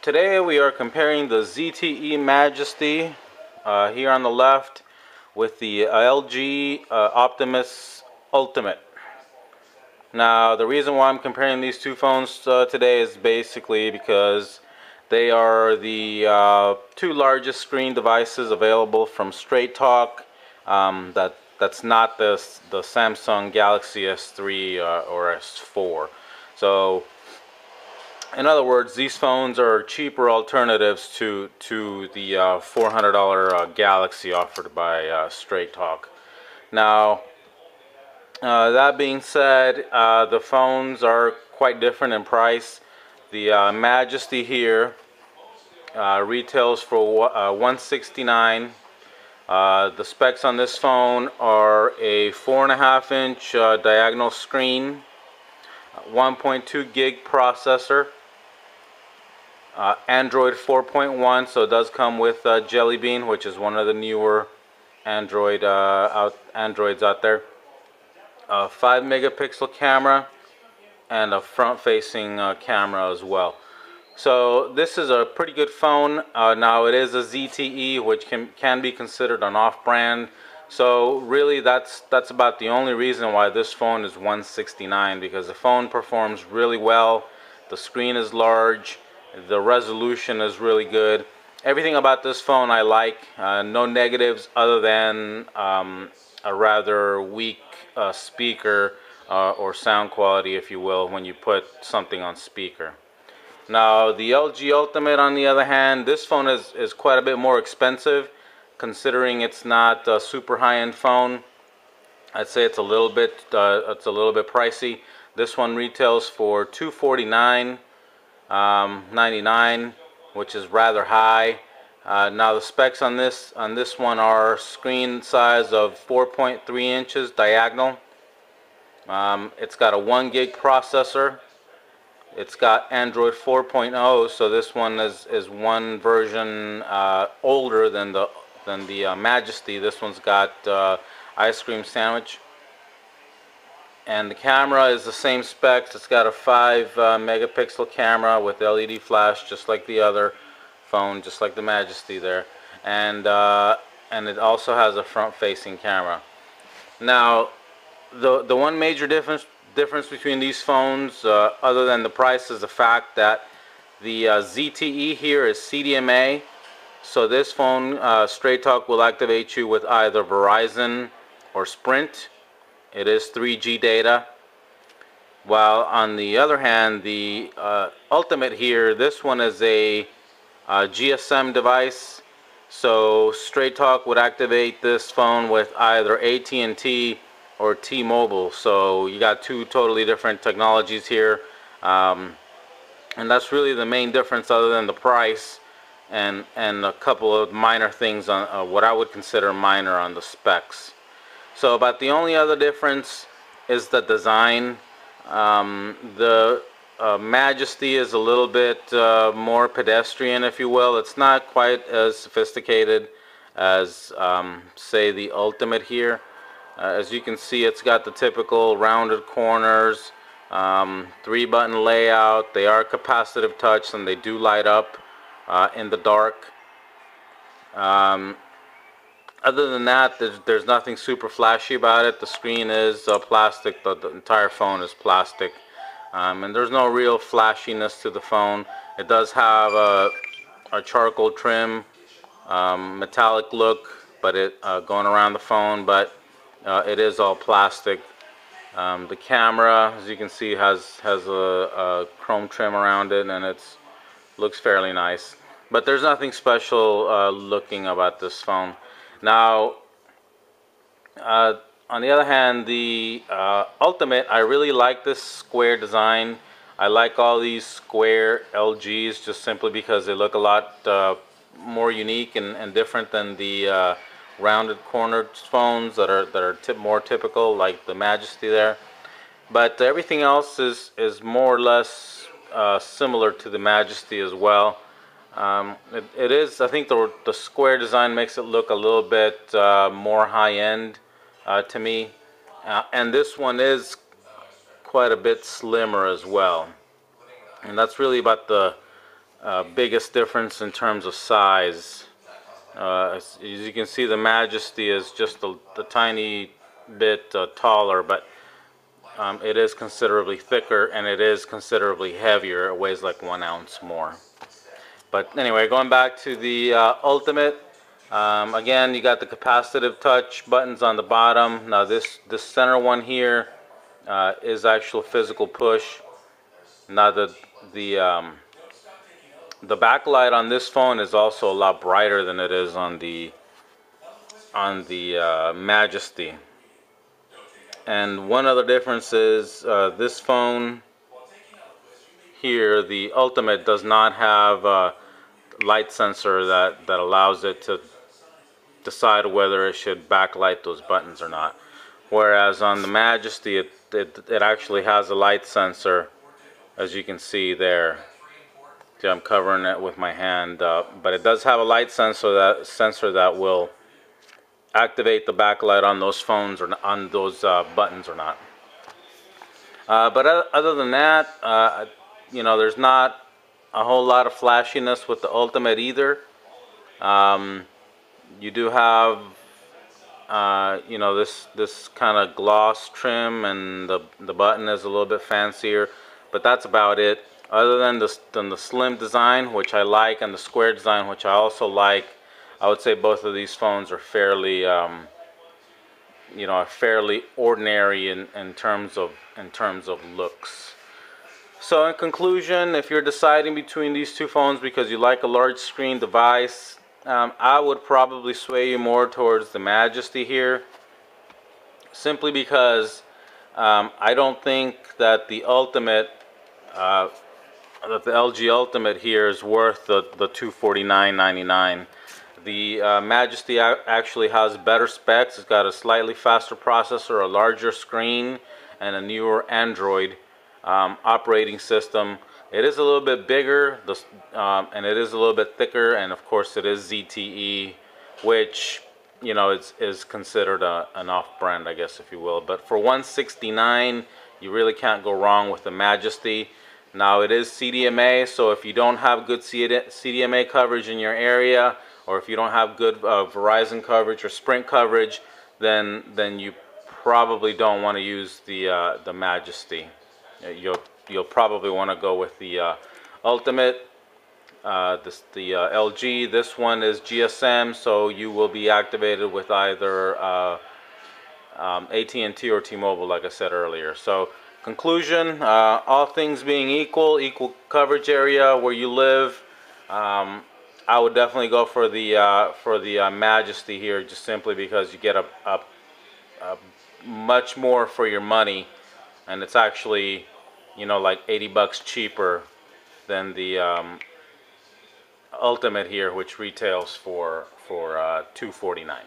Today we are comparing the ZTE Majesty here on the left with the LG Optimus Ultimate. Now the reason why I'm comparing these two phones today is basically because they are the two largest screen devices available from Straight Talk. That's not the Samsung Galaxy S3 or S4. So in other words, these phones are cheaper alternatives to the $400 Galaxy offered by Straight Talk. Now, that being said, the phones are quite different in price. The Majesty here retails for $169. The specs on this phone are a 4.5-inch diagonal screen, 1.2 gig processor, Android 4.1, so it does come with Jelly Bean, which is one of the newer Androids out there. 5-megapixel camera and a front-facing camera as well. So this is a pretty good phone. Now it is a ZTE, which can be considered an off-brand. So really, that's about the only reason why this phone is $169, because the phone performs really well. The screen is large. The resolution is really good. Everything about this phone I like. No negatives other than a rather weak speaker or sound quality, if you will, when you put something on speaker. Now the LG Ultimate, on the other hand, this phone is quite a bit more expensive, considering it's not a super high-end phone. I'd say it's a little bit pricey. This one retails for $249.99, which is rather high. Now the specs on this one are screen size of 4.3 inches diagonal. It's got a 1 gig processor. It's got Android 4.0, so this one is one version older than the Majesty. This one's got ice cream sandwich. And the camera is the same specs. It's got a 5-megapixel camera with LED flash, just like the other phone, just like the Majesty there. And it also has a front-facing camera. Now, the one major difference between these phones, other than the price, is the fact that the ZTE here is CDMA. So this phone, Straight Talk, will activate you with either Verizon or Sprint. It is 3G data. While on the other hand, the Ultimate here, this one is a GSM device. So Straight Talk would activate this phone with either AT&T or T-Mobile. So you got two totally different technologies here, and that's really the main difference, other than the price and a couple of minor things on what I would consider minor on the specs. So about the only other difference is the design. The Majesty is a little bit more pedestrian, if you will. It's not quite as sophisticated as say the Ultimate here. As you can see, it's got the typical rounded corners, 3-button layout. They are capacitive touch and they do light up in the dark. Other than that, there's nothing super flashy about it. The screen is plastic. The entire phone is plastic. And there's no real flashiness to the phone. It does have a charcoal trim, metallic look, but going around the phone, but it is all plastic. The camera, as you can see, has a chrome trim around it, and looks fairly nice. But there's nothing special looking about this phone. Now, on the other hand, the Ultimate, I really like this square design. I like all these square LGs just simply because they look a lot more unique and different than the rounded cornered phones that are more typical, like the Majesty there. But everything else is more or less similar to the Majesty as well. It is, I think the square design makes it look a little bit more high-end to me, and this one is quite a bit slimmer as well. And that's really about the biggest difference in terms of size. As you can see, the Majesty is just a tiny bit taller, but it is considerably thicker and it is considerably heavier. It weighs like 1 ounce more. But anyway, going back to the Ultimate, again, you got the capacitive touch buttons on the bottom. Now this center one here is actual physical push. Now the backlight on this phone is also a lot brighter than it is on the Majesty. And one other difference is this phone here, the Ultimate, does not have a light sensor that allows it to decide whether it should backlight those buttons or not. Whereas on the Majesty, it actually has a light sensor, as you can see there. See, I'm covering it with my hand, but it does have a light sensor that will activate the backlight on those phones or on those buttons or not. But other than that, you know, there's not a whole lot of flashiness with the Ultimate either. You do have you know, this kind of gloss trim, and the button is a little bit fancier, but that's about it. Other than the slim design, which I like, and the square design, which I also like, I would say both of these phones are fairly you know, fairly ordinary in terms of looks. So in conclusion, if you're deciding between these two phones because you like a large screen device, I would probably sway you more towards the Majesty here, simply because I don't think that the Ultimate, that the LG Ultimate here is worth the $249.99. The Majesty actually has better specs. It's got a slightly faster processor, a larger screen, and a newer Android operating system. It is a little bit bigger, and it is a little bit thicker, and of course it is ZTE, which, you know, is considered an off-brand, I guess, if you will. But for $169, you really can't go wrong with the Majesty. Now it is CDMA, so if you don't have good CDMA coverage in your area, or if you don't have good Verizon coverage or Sprint coverage, then you probably don't want to use the Majesty. You'll probably want to go with the Ultimate. The LG, this one is GSM, so you will be activated with either AT&T or T-Mobile, like I said earlier. So conclusion, all things being equal coverage area where you live, I would definitely go for the Majesty here, just simply because you get a much more for your money, and it's actually, you know, like 80 bucks cheaper than the Ultimate here, which retails for $249.